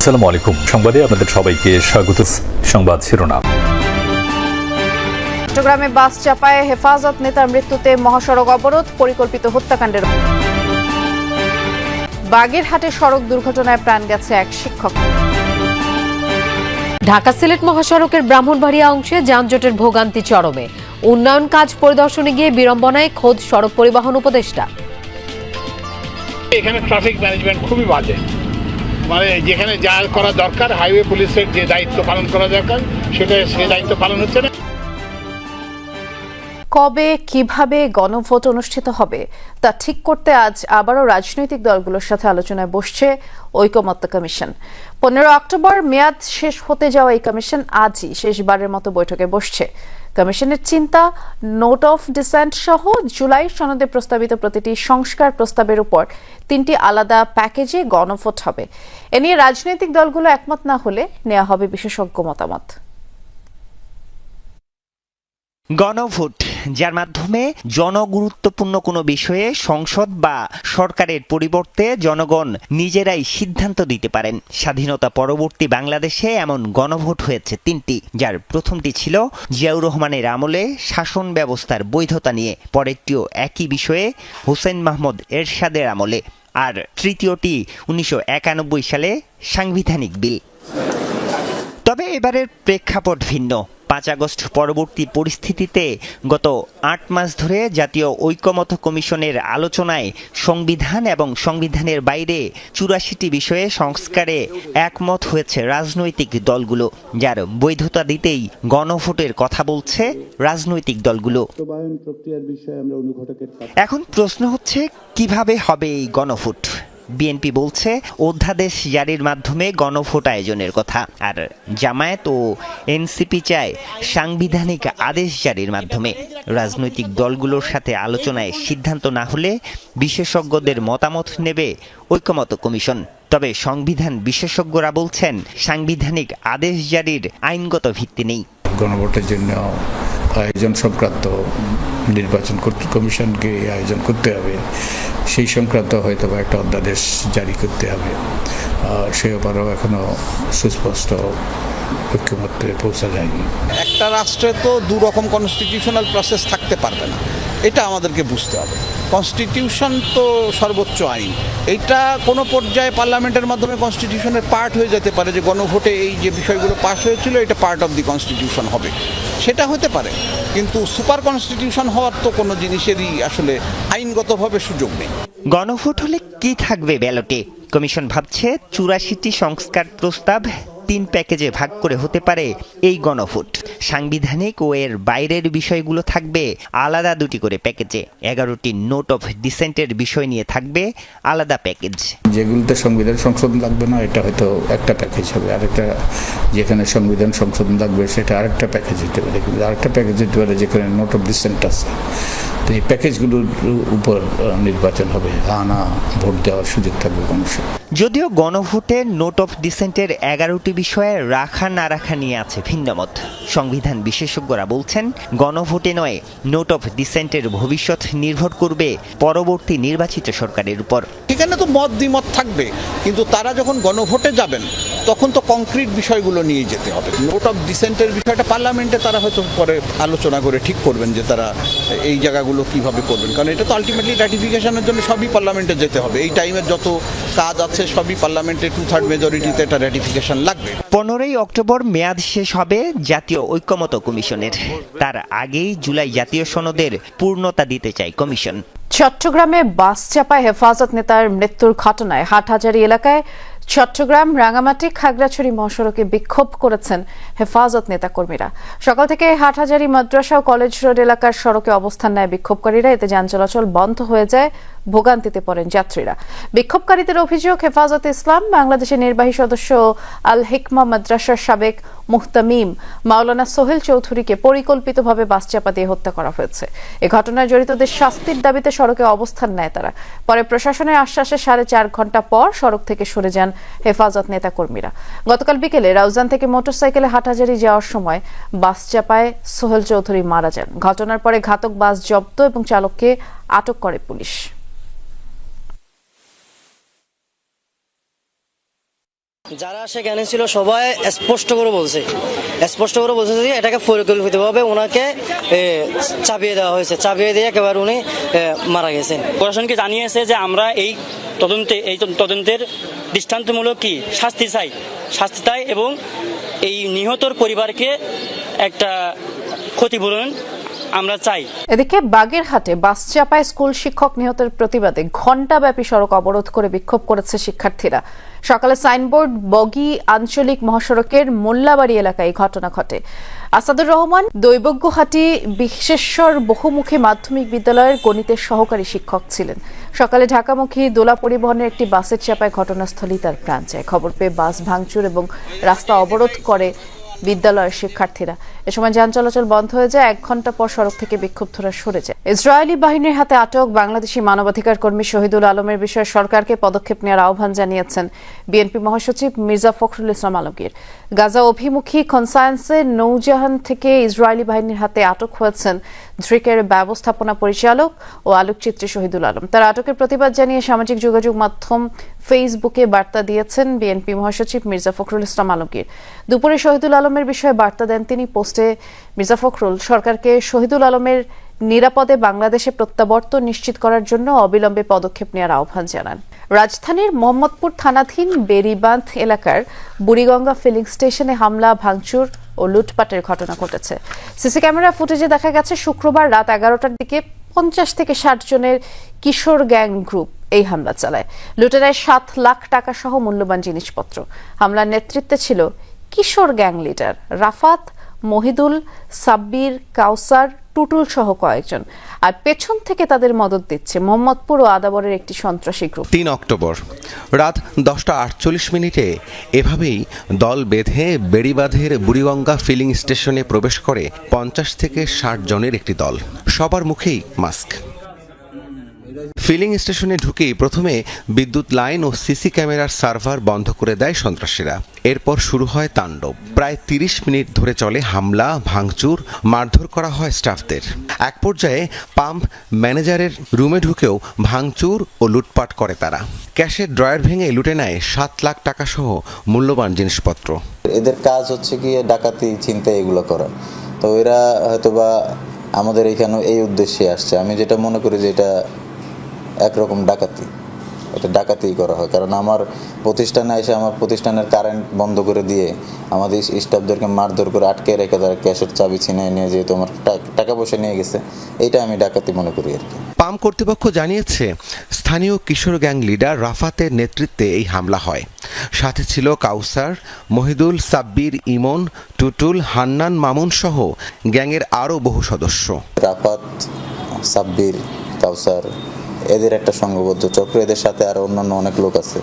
আসসালামু আলাইকুম। সংবাদে আপনাদের সবাইকে স্বাগত। সংবাদ শিরোনাম। চট্টগ্রামে বাস চাপায় হেফাজত নেতার মৃত্যুতে মহাসড়ক অবরোধ, পরিকল্পিত হত্যাকাণ্ডের। বাগেরহাটে সড়ক দুর্ঘটনায় প্রাণ গেছে এক শিক্ষক। ঢাকা সিলেট মহাসড়কের ব্রাহ্মণবাড়িয়া অংশে যানজটের ভোগান্তি চরমে। উন্নয়ন কাজ পরিদর্শনে গিয়ে বিড়ম্বনায় খোদ সড়ক পরিবহন উপদেষ্টা। এখানে ট্রাফিক ম্যানেজমেন্ট খুবই বাজে, মানে যেখানে যা করা দরকার, হাইওয়ে পুলিশের যে দায়িত্ব পালন করা দরকার সেটা সে দায়িত্ব পালন হচ্ছে না। কবে কিভাবে গণভোট অনুষ্ঠিত হবে তা ঠিক করতে আজ আবারও রাজনৈতিক দলগুলোর সাথে আলোচনায় বসছে ঐকমত্য কমিশন। 15 অক্টোবর মেয়াদ শেষ হতে যাওয়া এই কমিশন আজই শেষবারের মতো বৈঠকে বসছে। কমিশনের চিন্তা, নোট অফ ডিসেন্ট সহ জুলাই সনদে প্রস্তাবিত প্রতিটি সংস্কার প্রস্তাবের উপর 3টি আলাদা প্যাকেজে গণভোট হবে। এ নিয়ে রাজনৈতিক দলগুলো একমত না হলে নেওয়া হবে বিশেষজ্ঞ মতামত। গণভোট, যার মাধ্যমে জনগুরুত্বপূর্ণ কোনো বিষয়ে সংসদ বা সরকারের পরিবর্তে জনগণ নিজেরাই সিদ্ধান্ত দিতে পারেন। স্বাধীনতা পরবর্তী বাংলাদেশে এমন গণভোট হয়েছে 3টি, যার প্রথমটি ছিল জিয়াউর রহমানের আমলে শাসন ব্যবস্থার বৈধতা নিয়ে, পরেরটিও একই বিষয়ে হোসেন মাহমুদ এরশাদের আমলে, আর তৃতীয়টি 1991 সালে সাংবিধানিক বিল। তবে এবারের প্রেক্ষাপট ভিন্ন। 5 আগস্ট পরবর্তী পরিস্থিতিতে গত 8 মাস ধরে জাতীয় ঐকমত্য কমিশনের আলোচনায় সংবিধান এবং সংবিধানের বাইরে 84টি বিষয়ে সংস্কারে একমত হয়েছে রাজনৈতিক দলগুলো, যার বৈধতা দিতেই গণভোটের কথা বলছে রাজনৈতিক দলগুলো। এখন প্রশ্ন হচ্ছে, কিভাবে হবে এই গণভোট? বিএনপি বলছে অধ্যাদেশ জারির মাধ্যমে গণভোট আয়োজনের কথা, আর জামায়াত ও এনসিপি চায় সাংবিধানিক আদেশ জারির মাধ্যমে। রাজনৈতিক দলগুলোর সাথে আলোচনায় সিদ্ধান্ত না হলে বিশেষজ্ঞদের মতামত নেবে ঐকমত্য কমিশন। তবে সংবিধান বিশেষজ্ঞরা বলছেন সাংবিধানিক আদেশ জারির আইনগত ভিত্তি নেই। গণভোটের জন্য আয়োজন সংক্রান্ত নির্বাচন কমিশনকে আয়োজন করতে হবে, সেই সংক্রান্ত হয়তো বা একটা অধ্যাদেশ জারি করতে হবে। সে ব্যাপারেও এখনো সুস্পষ্ট ঐক্যমত্যে পৌঁছা যায়নি। একটা রাষ্ট্রে তো দুরকম কনস্টিটিউশনাল প্রসেস থাকতে পারবে না, এটা আমাদেরকে বুঝতে হবে। কনস্টিটিউশন তো সর্বোচ্চ আইন, এইটা কোনো পর্যায়ে পার্লামেন্টের মাধ্যমে কনস্টিটিউশনের পার্ট হয়ে যেতে পারে, যে গণভোটে এই যে বিষয়গুলো পাস হয়েছিল এটা পার্ট অফ দি কনস্টিটিউশন হবে, সেটা হতে পারে। কিন্তু সুপার কনস্টিটিউশন হওয়ার তো কোনো জিনিসেরই আসলে আইনগতভাবে সুযোগ নেই। গণভোট হলে কি থাকবে ব্যালটে? কমিশন ভাবছে 84টি সংস্কার প্রস্তাব 3 প্যাকেজে ভাগ করে হতে পারে এই গণভোট। সাংবিধানিক ও এর বাইরের বিষয়গুলো থাকবে আলাদা 2টি করে প্যাকেজে। 11টি নোট অফ ডিসেন্টের বিষয় নিয়ে থাকবে আলাদা প্যাকেজ। যেগুলোতে সংবিধান সংশোধন লাগবে না, এটা হয়তো একটা প্যাকেজ হবে, আরেকটা যেখানে সংবিধান সংশোধন লাগবে সেটা আরেকটা প্যাকেজ হতে পারে, কিন্তু আরেকটা প্যাকেজ হতে পারে যেখানে নোট অফ ডিসেন্ট আছে। তো এই প্যাকেজগুলোর উপর নির্বাচন হবে, না ভোট দেওয়ার সুযোগ থাকবে কমিশন। যদিও গণভোটে নোট অফ ডিসেন্টের 11টি বিষয়ে রাখা না রাখা নিয়ে আছে ভিন্নমত। সংবিধান বিশেষজ্ঞরা বলছেন গণভোটে নয়, নোট অফ ডিসেন্টের ভবিষ্যৎ নির্ভর করবে পরবর্তী নির্বাচিত সরকারের উপর। সেখানে তো মত দ্বিমত থাকবে, কিন্তু তারা যখন গণভোটে যাবেন তখন তো কংক্রিট বিষয়গুলো নিয়ে যেতে হবে। নোট অফ ডিসেন্টের বিষয়টা পার্লামেন্টে তারা হয়তো পরে আলোচনা করে ঠিক করবেন যে তারা এই জায়গাগুলো কিভাবে করবেন, কারণ এটা তো আলটিমেটলি র্যাটিফিকেশনের জন্য সবই পার্লামেন্টে যেতে হবে। এই টাইমের যত কাজ আছে সবই পার্লামেন্টে 2/3 মেজরিটিতে এটা র্যাটিফিকেশন লাগবে। 15 অক্টোবর মেয়াদ শেষ হবে জাতীয় ঐকমত্য কমিশনের। তার আগেই জুলাই জাতীয় সনদের পূর্ণতা দিতে চায় কমিশন। চট্টগ্রামে বাস চাপায় হেফাজত নেতার মৃত্যুর ঘটনায় হাটহাজারী এলাকায় চট্টগ্রাম রাঙামাটি খাগড়াছড়ি মহাসড়কে বিক্ষোভ করেছেন হেফাজত নেতা কর্মীরা। সকাল থেকে হাটহাজারী মাদ্রাসা ও কলেজ রোড এলাকার সড়কে অবস্থান নেয় বিক্ষোভকারীরা। এতে যান চলাচল বন্ধ হয়ে যায়, ভোগান্তিতে পড়েন যাত্রীরা। বিক্ষোভকারীদের অভিযোগ, হেফাজত ইসলাম বাংলাদেশের নির্বাহী সদস্য আল হিকমা মাদ্রাসার সাবেক মুহতামিম মাওলানা সোহেল চৌধুরীকে পরিকল্পিতভাবে বাস চাপা দিয়ে হত্যা করা হয়েছে। এ ঘটনায় জড়িতদের শাস্তির দাবিতে সড়কে অবস্থান নেয় তারা। পরে প্রশাসনের আশ্বাসে 4.5 ঘন্টা পর সড়ক থেকে সরে যান হেফাজত নেতা কর্মীরা। গতকাল বিকেলে রাউজান থেকে মোটরসাইকেলে হাটহাজারী যাওয়ার সময় বাস চাপায় সোহেল চৌধুরী মারা যান। ঘটনার পরে ঘাতক বাস জব্দ এবং চালককে আটক করে পুলিশ। যারা সেখানে ছিল সবাই স্পষ্ট করে বলছে যে এটাকে পরিকল্পিতভাবে ওনাকে চাপিয়ে দেওয়া হয়েছে, চাপিয়ে দিয়ে একেবারে উনি মারা গেছেন। প্রশাসনকে জানিয়েছে যে আমরা এই তদন্তের দৃষ্টান্তমূলক কি শাস্তি চাই এবং এই নিহতর পরিবারকে একটা ক্ষতিপূরণ আমরা চাই। এদিকে বাগেরহাটে বাস চাপায় স্কুল শিক্ষক নিহতের প্রতিবাদে ঘণ্টাব্যাপী সড়ক অবরোধ করে বিক্ষোভ করেছে শিক্ষার্থীরা। সকালে সাইনবোর্ড বগি আঞ্চলিক মহাসড়কের মোল্লাবাড়ি এলাকায় ঘটনা ঘটে। আসাদুর রহমান দৈবজ্ঞহাটি বিশ্বেশ্বর বহুমুখী মাধ্যমিক বিদ্যালয়ের গণিতের সহকারী শিক্ষক ছিলেন। সকালে ঢাকামুখী দোলা পরিবহনের একটি বাসের চাপায় ঘটনাস্থলেই তার প্রাণ যায়। খবর পেয়ে বাস ভাঙচুর এবং রাস্তা অবরোধ করে বিদ্যালয়ের শিক্ষার্থীরা। এ সময় যান চলাচল বন্ধ হয়ে যায়। 1 ঘণ্টা পর সড়ক থেকে বিক্ষুব্ধরা সরে যায়। ইসরায়েলি বাহিনীর হাতে আটক বাংলাদেশি মানবাধিকার কর্মী শহীদুল আলমের বিষয়ে সরকারকে পদক্ষেপ নেওয়ার আহ্বান জানিয়েছেন বিএনপি মহাসচিব মির্জা ফখরুল ইসলাম আলমগীর। গাজা অভিমুখী কনসায়েন্সে নৌজাহান থেকে ইসরায়েলি বাহিনীর হাতে আটক হয়েছেন ধৃকের ব্যবস্থাপনা পরিচালক ও আলোকচিত্রী শহীদুল আলম। তার আটকের প্রতিবাদ জানিয়ে সামাজিক যোগাযোগ মাধ্যম ফেসবুকে বার্তা দিয়েছেন বিএনপি মহাসচিব মির্জা ফখরুল ইসলাম আলমগীর। দুপুরে শহীদুল আলমের বিষয়ে বার্তা দেন তিনি। পোস্টে মির্জা ফখরুল সরকারকে শহীদুল আলমের নিরাপদে বাংলাদেশে প্রত্যাবর্তন নিশ্চিত করার জন্য অবিলম্বে পদক্ষেপ নেওয়ার আহ্বান জানান। রাজধানীর মোহাম্মদপুর থানাধীন বেরিবাঁধ এলাকার বুড়িগঙ্গা ফিলিং স্টেশনে হামলা, ভাঙচুর ও লুটপাটের ঘটনা ঘটেছে। সিসি ক্যামেরা ফুটেজে দেখা গেছে শুক্রবার রাত 11টার দিকে 50 থেকে 60 জনের কিশোর গ্যাং গ্রুপ এই হামলা চালায়। লুটেরায় 7 লাখ টাকা সহ মূল্যবান জিনিসপত্র। হামলার নেতৃত্বে ছিল কিশোর গ্যাং লিডার রাফাত, মহিদুল, সাব্বির, কাউসার, টুটুল সহ কয়েকজন। আর পেছন থেকে তাদের মদত দিচ্ছে মোহাম্মদপুর ও আদাবরের একটি সন্ত্রাসী গ্রুপ। 3 অক্টোবর রাত 10:48 এভাবেই দল বেঁধে বেড়িবাঁধের বুড়িগঙ্গা ফিলিং স্টেশনে প্রবেশ করে 50 থেকে 60 জনের একটি দল। সবার মুখেই মাস্ক। ফিলিং স্টেশনে ঢুকেই প্রথমে বিদ্যুৎ লাইন ও সিসি ক্যামেরার সার্ভার বন্ধ করে দেয় সন্ত্রাসীরা। এরপর শুরু হয় তাণ্ডব। প্রায় 30 মিনিট ধরে চলে হামলা, ভাঙচুর, মারধর করা হয় স্টাফদের। এক পর্যায়ে পাম্প ম্যানেজারের রুমে ঢুকেও ভাঙচুর ও লুটপাট করে তারা। ক্যাশের ড্রয়ার ভেঙে লুটে নেয় 7 লাখ টাকা সহ মূল্যবান জিনিসপত্র। এদের কাজ হচ্ছে গিয়ে ডাকাতি, ছিনতাই এগুলো করা। তো এরা হয়তোবা আমাদের এখানে এই উদ্দেশ্যে আসছে। আমি যেটা মনে করি যে এটা একরকম ডাকাতি করা হয়। কারণ আমার প্রতিষ্ঠানে এসে আমার প্রতিষ্ঠানের কারেন্ট বন্ধ করে দিয়ে আমাদের স্টাফদেরকে মারধর করে আটকে রেখে তারা ক্যাশের চাবি ছিনিয়ে নিয়ে যেহেতু আমার টাকা পয়সা নিয়ে গেছে, এইটা আমি ডাকাতি মনে করি আর কি। পাম্প কর্তৃপক্ষ জানিয়েছে স্থানীয় কিশোর গ্যাং লিডার রাফাতের নেতৃত্বে এই হামলা হয়। সাথে ছিল কাউসার, মহিদুল, সাব্বির, ইমন, টুটুল, হান্নান, মামুন সহ গ্যাংয়ের আরও বহু সদস্য। রাফাত, সাব্বির, কাউসার এদের একটা সংঘবদ্ধ চক্র, এদের সাথে আরো অন্যান্য অনেক লোক আছে।